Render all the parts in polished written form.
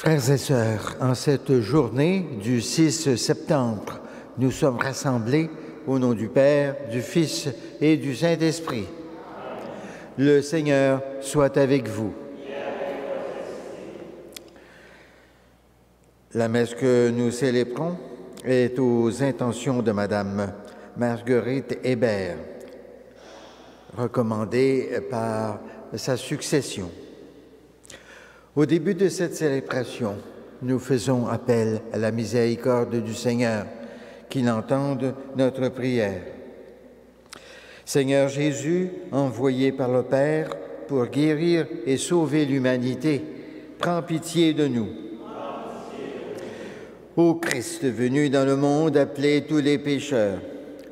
Frères et sœurs, en cette journée du 6 septembre, nous sommes rassemblés au nom du Père, du Fils et du Saint-Esprit. Le Seigneur soit avec vous. La messe que nous célébrons est aux intentions de Madame Marguerite Hébert, recommandée par sa succession. Au début de cette célébration, nous faisons appel à la miséricorde du Seigneur, qu'il entende notre prière. Seigneur Jésus, envoyé par le Père pour guérir et sauver l'humanité, prends pitié de nous. Ô Christ venu dans le monde appeler tous les pécheurs,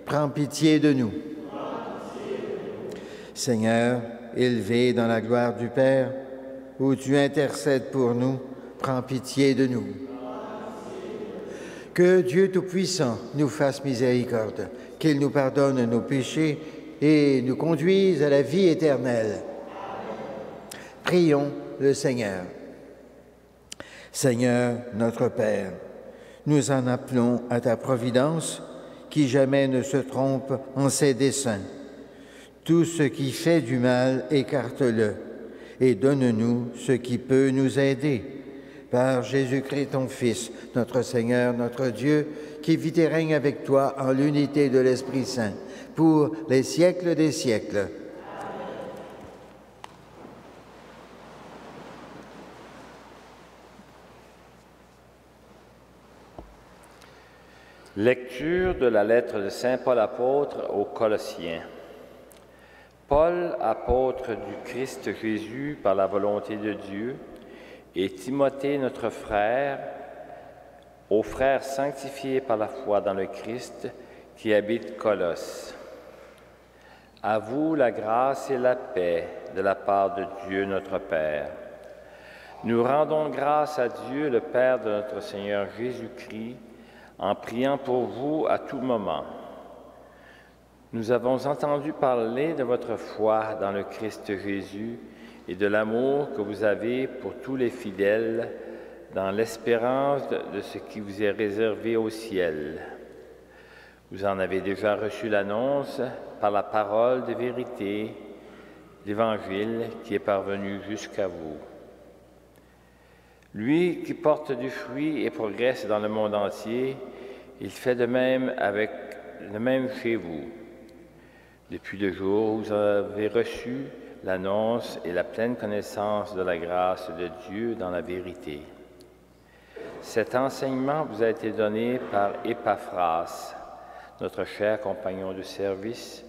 prends pitié de nous. Seigneur, élevé dans la gloire du Père, où tu intercèdes pour nous, prends pitié de nous. Que Dieu Tout-Puissant nous fasse miséricorde, qu'il nous pardonne nos péchés et nous conduise à la vie éternelle. Prions le Seigneur. Seigneur, notre Père, nous en appelons à ta providence, qui jamais ne se trompe en ses desseins. Tout ce qui fait du mal, écarte-le, et donne-nous ce qui peut nous aider. Par Jésus-Christ, ton Fils, notre Seigneur, notre Dieu, qui vit et règne avec toi en l'unité de l'Esprit Saint, pour les siècles des siècles. Lecture de la lettre de Saint Paul apôtre aux Colossiens. Paul, apôtre du Christ Jésus par la volonté de Dieu, et Timothée, notre frère, aux frères sanctifiés par la foi dans le Christ qui habitent Colosse. À vous la grâce et la paix de la part de Dieu notre Père. Nous rendons grâce à Dieu, le Père de notre Seigneur Jésus-Christ, en priant pour vous à tout moment. Nous avons entendu parler de votre foi dans le Christ Jésus et de l'amour que vous avez pour tous les fidèles dans l'espérance de ce qui vous est réservé au ciel. Vous en avez déjà reçu l'annonce par la parole de vérité, l'Évangile qui est parvenu jusqu'à vous. Lui qui porte du fruit et progresse dans le monde entier, il fait de même chez vous. Depuis le jour où vous avez reçu l'annonce et la pleine connaissance de la grâce de Dieu dans la vérité. Cet enseignement vous a été donné par Épaphras, notre cher compagnon de service,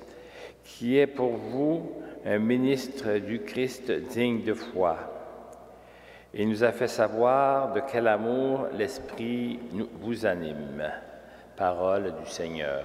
qui est pour vous un ministre du Christ digne de foi. Il nous a fait savoir de quel amour l'Esprit vous anime. Parole du Seigneur.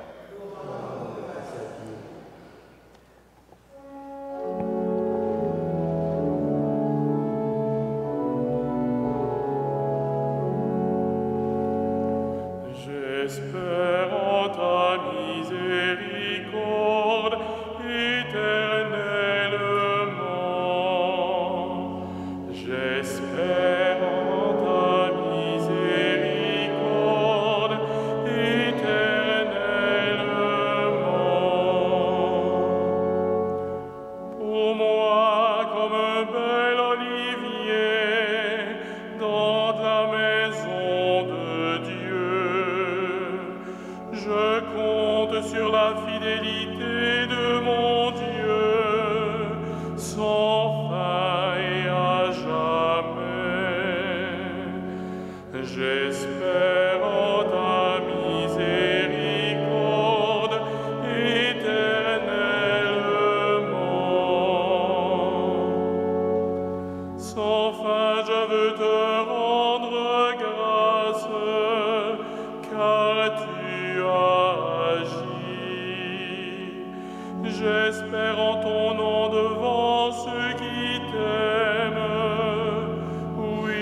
Oui,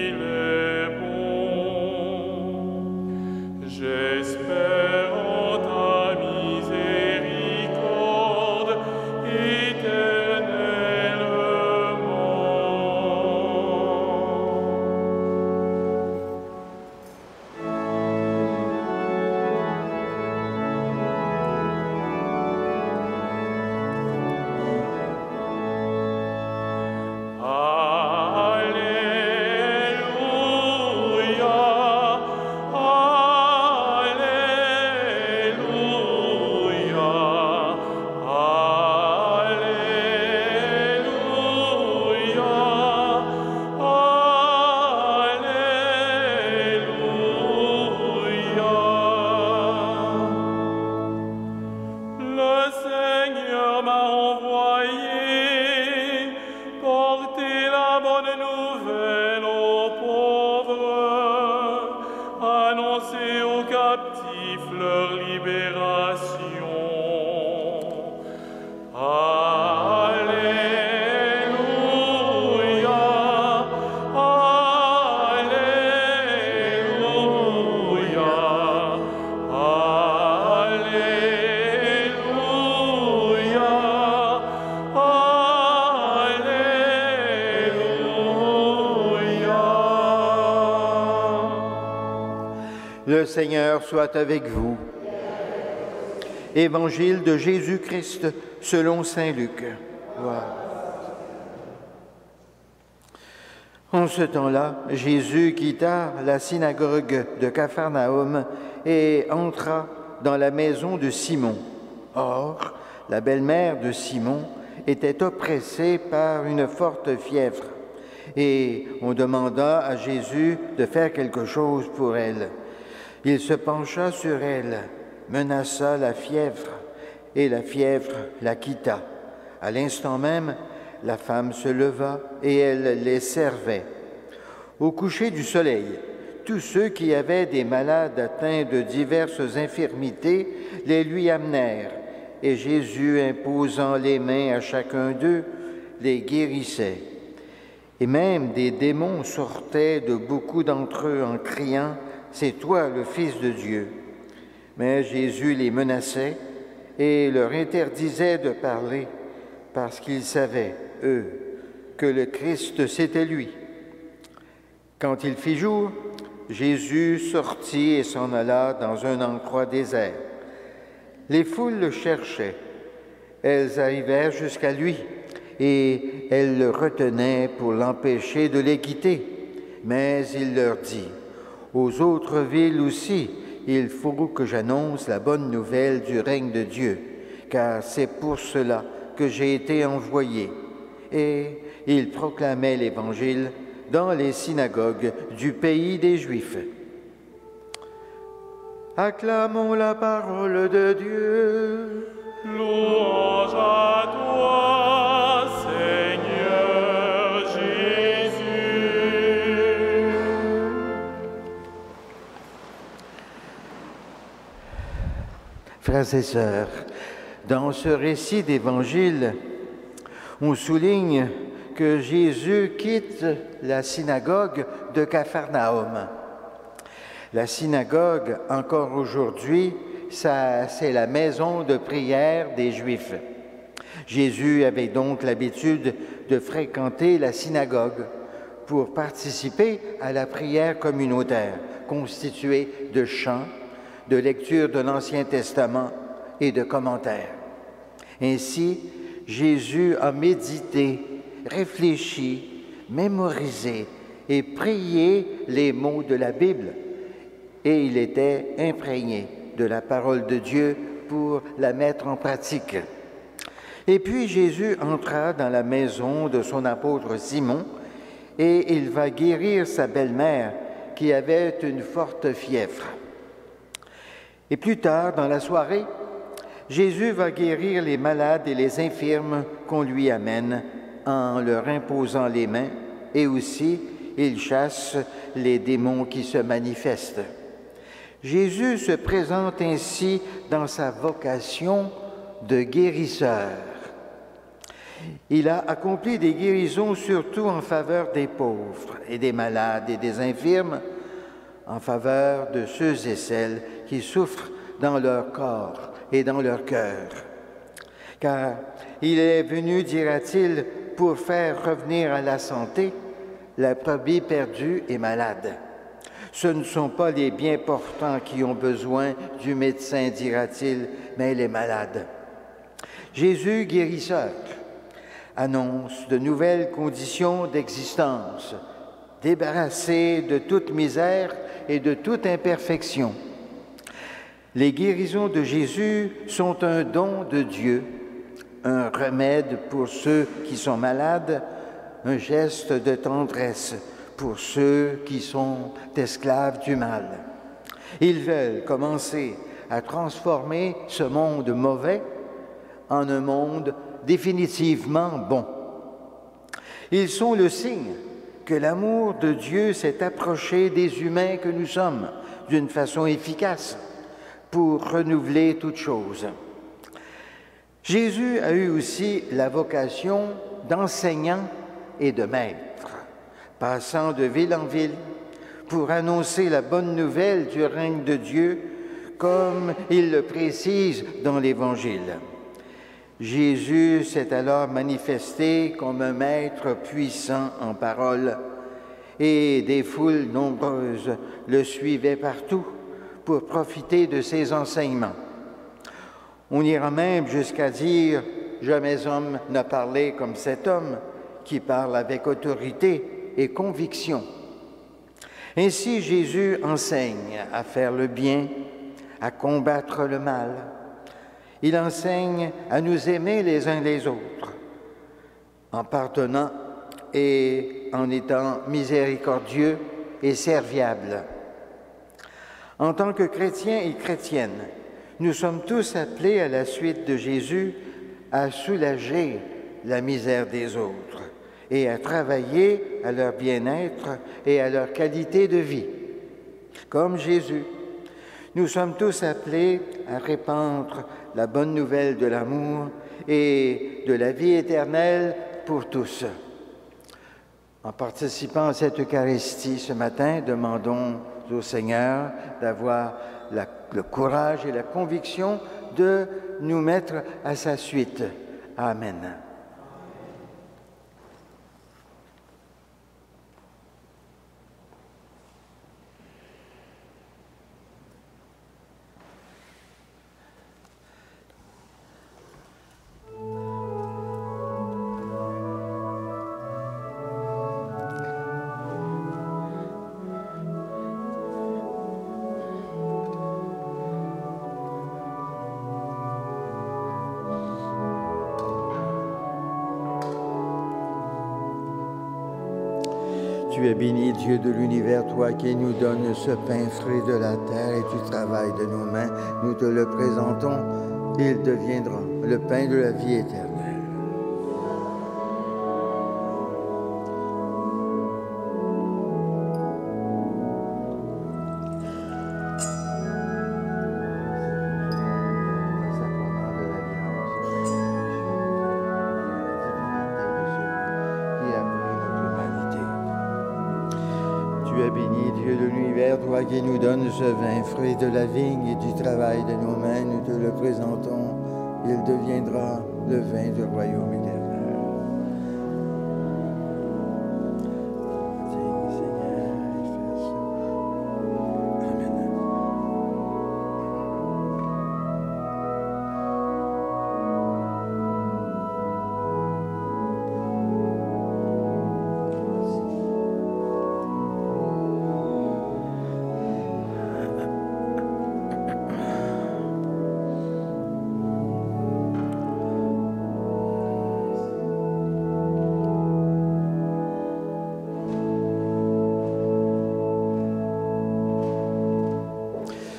il est bon. Le Seigneur soit avec vous. Évangile de Jésus-Christ selon saint Luc. Gloire. En ce temps-là, Jésus quitta la synagogue de Capharnaüm et entra dans la maison de Simon. Or, la belle-mère de Simon était oppressée par une forte fièvre, et on demanda à Jésus de faire quelque chose pour elle. Il se pencha sur elle, menaça la fièvre, et la fièvre la quitta. À l'instant même, la femme se leva et elle les servait. Au coucher du soleil, tous ceux qui avaient des malades atteints de diverses infirmités les lui amenèrent, et Jésus, imposant les mains à chacun d'eux, les guérissait. Et même des démons sortaient de beaucoup d'entre eux en criant « C'est toi le Fils de Dieu ». Mais Jésus les menaçait et leur interdisait de parler parce qu'ils savaient, eux, que le Christ c'était lui. Quand il fit jour, Jésus sortit et s'en alla dans un endroit désert. Les foules le cherchaient. Elles arrivèrent jusqu'à lui et elles le retenaient pour l'empêcher de les quitter. Mais il leur dit, « Aux autres villes aussi, il faut que j'annonce la bonne nouvelle du règne de Dieu, car c'est pour cela que j'ai été envoyé. » Et il proclamait l'Évangile dans les synagogues du pays des Juifs. Acclamons la parole de Dieu. Louange à toi, Seigneur Jésus. Frères et sœurs, dans ce récit d'Évangile, on souligne que Jésus quitte la synagogue de Capharnaüm. La synagogue, encore aujourd'hui, c'est la maison de prière des Juifs. Jésus avait donc l'habitude de fréquenter la synagogue pour participer à la prière communautaire, constituée de chants, de lecture de l'Ancien Testament et de commentaires. Ainsi, Jésus a médité, réfléchi, mémorisé et prié les mots de la Bible, et il était imprégné de la parole de Dieu pour la mettre en pratique. Et puis Jésus entra dans la maison de son apôtre Simon et il va guérir sa belle-mère qui avait une forte fièvre. Et plus tard, dans la soirée, Jésus va guérir les malades et les infirmes qu'on lui amène en leur imposant les mains, et aussi il chasse les démons qui se manifestent. Jésus se présente ainsi dans sa vocation de guérisseur. Il a accompli des guérisons surtout en faveur des pauvres et des malades et des infirmes, en faveur de ceux et celles qui souffrent dans leur corps et dans leur cœur. Car il est venu, dira-t-il, pour faire revenir à la santé la brebis perdue et malade. Ce ne sont pas les bien portants qui ont besoin du médecin, dira-t-il, mais les malades. Jésus, guérisseur, annonce de nouvelles conditions d'existence, débarrassé de toute misère et de toute imperfection. Les guérisons de Jésus sont un don de Dieu, un remède pour ceux qui sont malades, un geste de tendresse pour ceux qui sont esclaves du mal. Ils veulent commencer à transformer ce monde mauvais en un monde définitivement bon. Ils sont le signe que l'amour de Dieu s'est approché des humains que nous sommes d'une façon efficace pour renouveler toutes choses. Jésus a eu aussi la vocation d'enseignant et de maître, passant de ville en ville pour annoncer la bonne nouvelle du règne de Dieu, comme il le précise dans l'Évangile. Jésus s'est alors manifesté comme un maître puissant en parole, et des foules nombreuses le suivaient partout pour profiter de ses enseignements. On ira même jusqu'à dire « Jamais homme n'a parlé comme cet homme qui parle avec autorité et conviction ». Ainsi, Jésus enseigne à faire le bien, à combattre le mal. Il enseigne à nous aimer les uns les autres, en pardonnant et en étant miséricordieux et serviable. En tant que chrétiens et chrétiennes, nous sommes tous appelés à la suite de Jésus à soulager la misère des autres et à travailler à leur bien-être et à leur qualité de vie. Comme Jésus, nous sommes tous appelés à répandre la bonne nouvelle de l'amour et de la vie éternelle pour tous. En participant à cette Eucharistie ce matin, demandons au Seigneur d'avoir le courage et la conviction de nous mettre à sa suite. Amen. Tu es béni, Dieu de l'univers, toi qui nous donnes ce pain frais de la terre et du travail de nos mains. Nous te le présentons, il deviendra le pain de la vie éternelle. Tu es béni, Dieu de l'univers, toi qui nous donnes ce vin, fruit de la vigne et du travail de nos mains, nous te le présentons, il deviendra le vin du royaume éternel.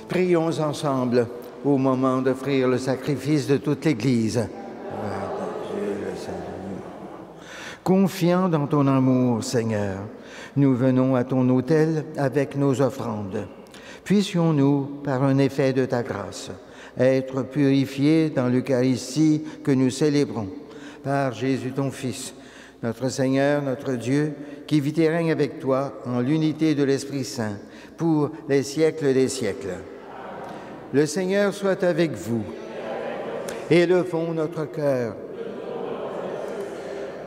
Prions ensemble au moment d'offrir le sacrifice de toute l'Église. Confiants dans ton amour, Seigneur, nous venons à ton autel avec nos offrandes. Puissions-nous, par un effet de ta grâce, être purifiés dans l'Eucharistie que nous célébrons, par Jésus ton Fils, notre Seigneur, notre Dieu, qui vit et règne avec toi en l'unité de l'Esprit Saint, pour les siècles des siècles. Le Seigneur soit avec vous. Élevons notre cœur.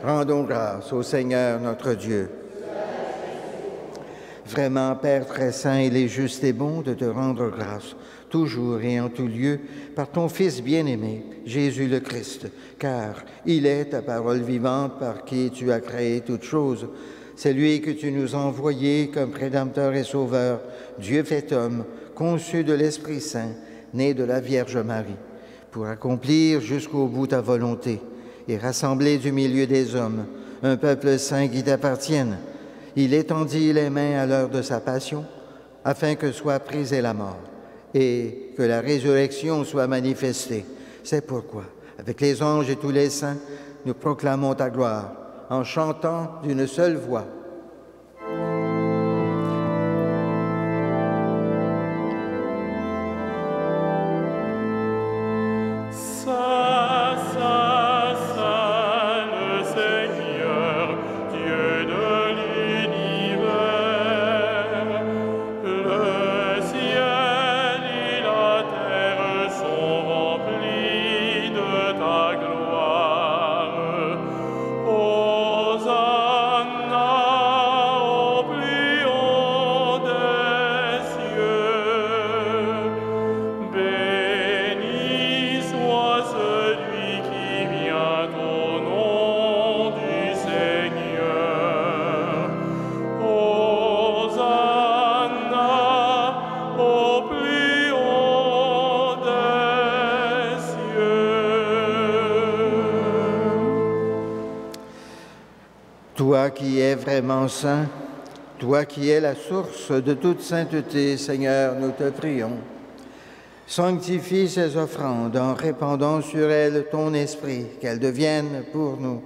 Rendons grâce au Seigneur notre Dieu. Vraiment, Père très saint, il est juste et bon de te rendre grâce, toujours et en tout lieu, par ton Fils bien-aimé, Jésus le Christ, car il est ta parole vivante par qui tu as créé toutes choses. C'est lui que tu nous as envoyé comme Rédempteur et Sauveur, Dieu fait homme, conçu de l'Esprit Saint, né de la Vierge Marie, pour accomplir jusqu'au bout ta volonté et rassembler du milieu des hommes un peuple saint qui t'appartienne. Il étendit les mains à l'heure de sa passion, afin que soit brisée la mort et que la résurrection soit manifestée. C'est pourquoi, avec les anges et tous les saints, nous proclamons ta gloire en chantant d'une seule voix. Hosanna Toi qui es vraiment saint, toi qui es la source de toute sainteté, Seigneur, nous te prions. Sanctifie ces offrandes en répandant sur elles ton esprit, qu'elles deviennent pour nous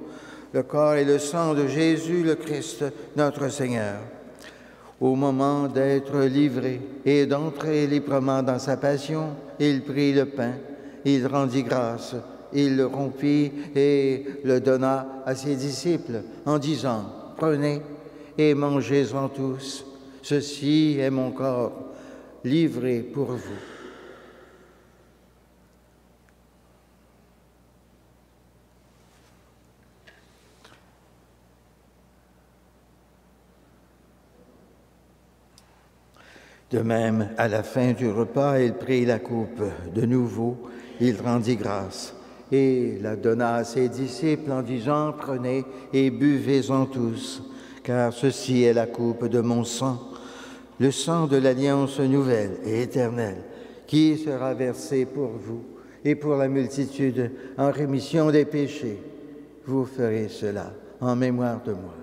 le corps et le sang de Jésus le Christ, notre Seigneur. Au moment d'être livré et d'entrer librement dans sa passion, il prit le pain, il rendit grâce, il le rompit et le donna à ses disciples en disant « Prenez et mangez-en tous, ceci est mon corps livré pour vous. » De même, à la fin du repas, il prit la coupe. De nouveau, il rendit grâce et la donna à ses disciples en disant « Prenez et buvez-en tous, car ceci est la coupe de mon sang, le sang de l'alliance nouvelle et éternelle, qui sera versé pour vous et pour la multitude en rémission des péchés. Vous ferez cela en mémoire de moi. »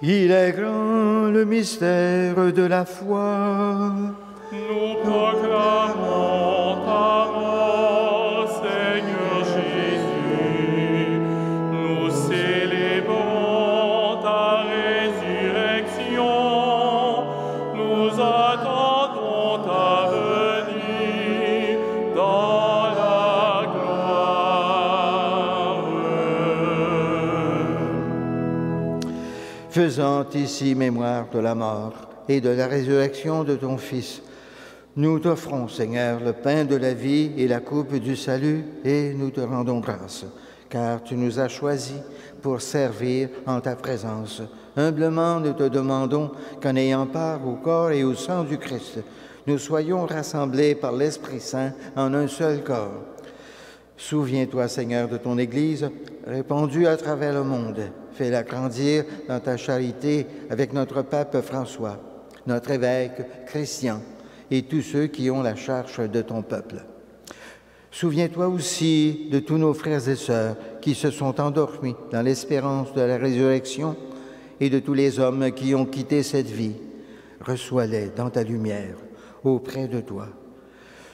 Il est grand le mystère de la foi. Nous proclamons ta mort, Seigneur Jésus. Nous célébrons ta résurrection. Nous attendons ta venue dans la gloire. Faisant ici mémoire de la mort et de la résurrection de ton Fils, nous t'offrons, Seigneur, le pain de la vie et la coupe du salut, et nous te rendons grâce, car tu nous as choisis pour servir en ta présence. Humblement, nous te demandons qu'en ayant part au corps et au sang du Christ, nous soyons rassemblés par l'Esprit Saint en un seul corps. Souviens-toi, Seigneur, de ton Église, répandue à travers le monde. Fais-la grandir dans ta charité avec notre pape François, notre évêque Christian et tous ceux qui ont la charge de ton peuple. Souviens-toi aussi de tous nos frères et sœurs qui se sont endormis dans l'espérance de la résurrection et de tous les hommes qui ont quitté cette vie. Reçois-les dans ta lumière, auprès de toi.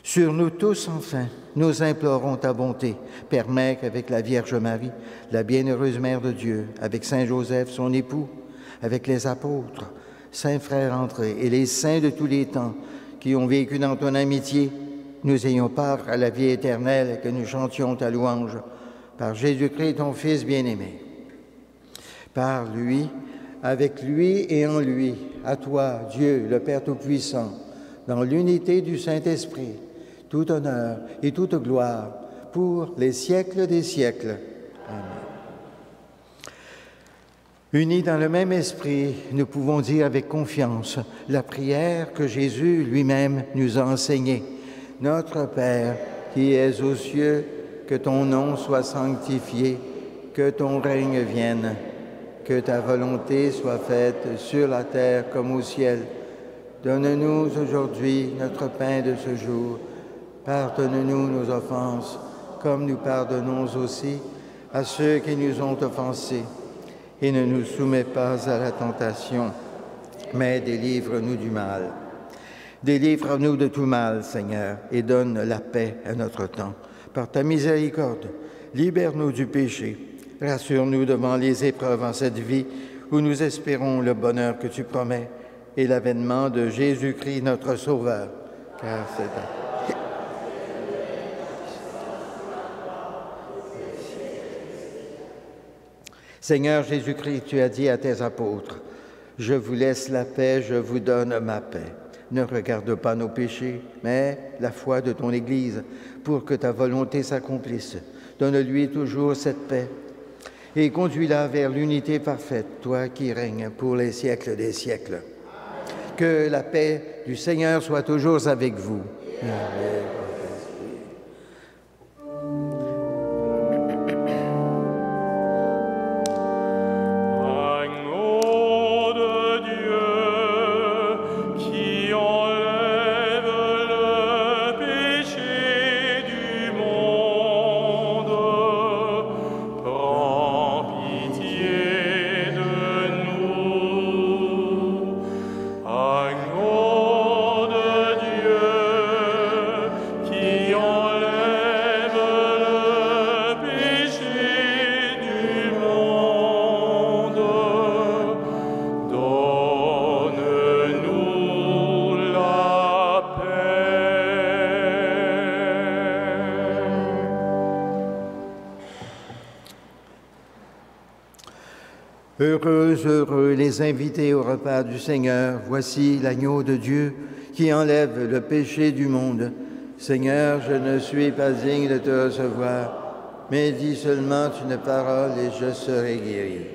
Sur nous tous, enfin, nous implorons ta bonté. Permets qu'avec la Vierge Marie, la bienheureuse Mère de Dieu, avec Saint Joseph, son époux, avec les apôtres, saints frères André et les saints de tous les temps qui ont vécu dans ton amitié, nous ayons part à la vie éternelle et que nous chantions ta louange par Jésus-Christ, ton Fils bien-aimé. Par lui, avec lui et en lui, à toi, Dieu, le Père Tout-Puissant, dans l'unité du Saint-Esprit, tout honneur et toute gloire pour les siècles des siècles. Amen. Unis dans le même esprit, nous pouvons dire avec confiance la prière que Jésus lui-même nous a enseignée. Notre Père, qui es aux cieux, que ton nom soit sanctifié, que ton règne vienne, que ta volonté soit faite sur la terre comme au ciel. Donne-nous aujourd'hui notre pain de ce jour. Pardonne-nous nos offenses, comme nous pardonnons aussi à ceux qui nous ont offensés. Et ne nous soumets pas à la tentation, mais délivre-nous du mal. Délivre-nous de tout mal, Seigneur, et donne la paix à notre temps. Par ta miséricorde, libère-nous du péché. Rassure-nous devant les épreuves en cette vie où nous espérons le bonheur que tu promets et l'avènement de Jésus-Christ, notre Sauveur. Car c'est Seigneur Jésus-Christ, tu as dit à tes apôtres, « Je vous laisse la paix, je vous donne ma paix. Ne regarde pas nos péchés, mais la foi de ton Église, pour que ta volonté s'accomplisse. Donne-lui toujours cette paix et conduis-la vers l'unité parfaite, toi qui règnes pour les siècles des siècles. Que la paix du Seigneur soit toujours avec vous. Amen. Heureux les invités au repas du Seigneur. Voici l'agneau de Dieu qui enlève le péché du monde. Seigneur, je ne suis pas digne de te recevoir, mais dis seulement une parole et je serai guéri.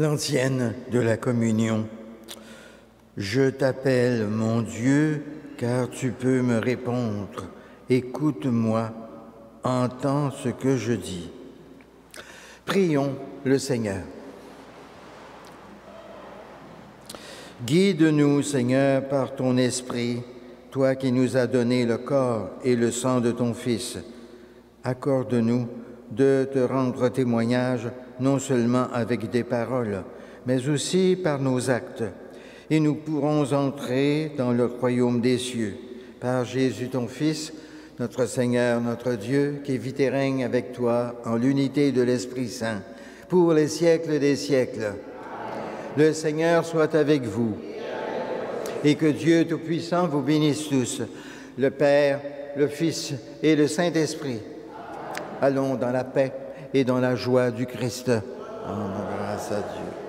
L'antienne de la communion. Je t'appelle, mon Dieu, car tu peux me répondre. Écoute-moi, entends ce que je dis. Prions le Seigneur. Guide-nous, Seigneur, par ton esprit, toi qui nous as donné le corps et le sang de ton Fils. Accorde-nous de te rendre témoignage non seulement avec des paroles, mais aussi par nos actes, et nous pourrons entrer dans le royaume des cieux, par Jésus ton Fils, notre Seigneur, notre Dieu, qui vit et règne avec toi en l'unité de l'Esprit Saint, pour les siècles des siècles. Le Seigneur soit avec vous, et que Dieu Tout-Puissant vous bénisse tous, le Père, le Fils et le Saint-Esprit. Allons dans la paix et dans la joie du Christ. Grâce à Dieu.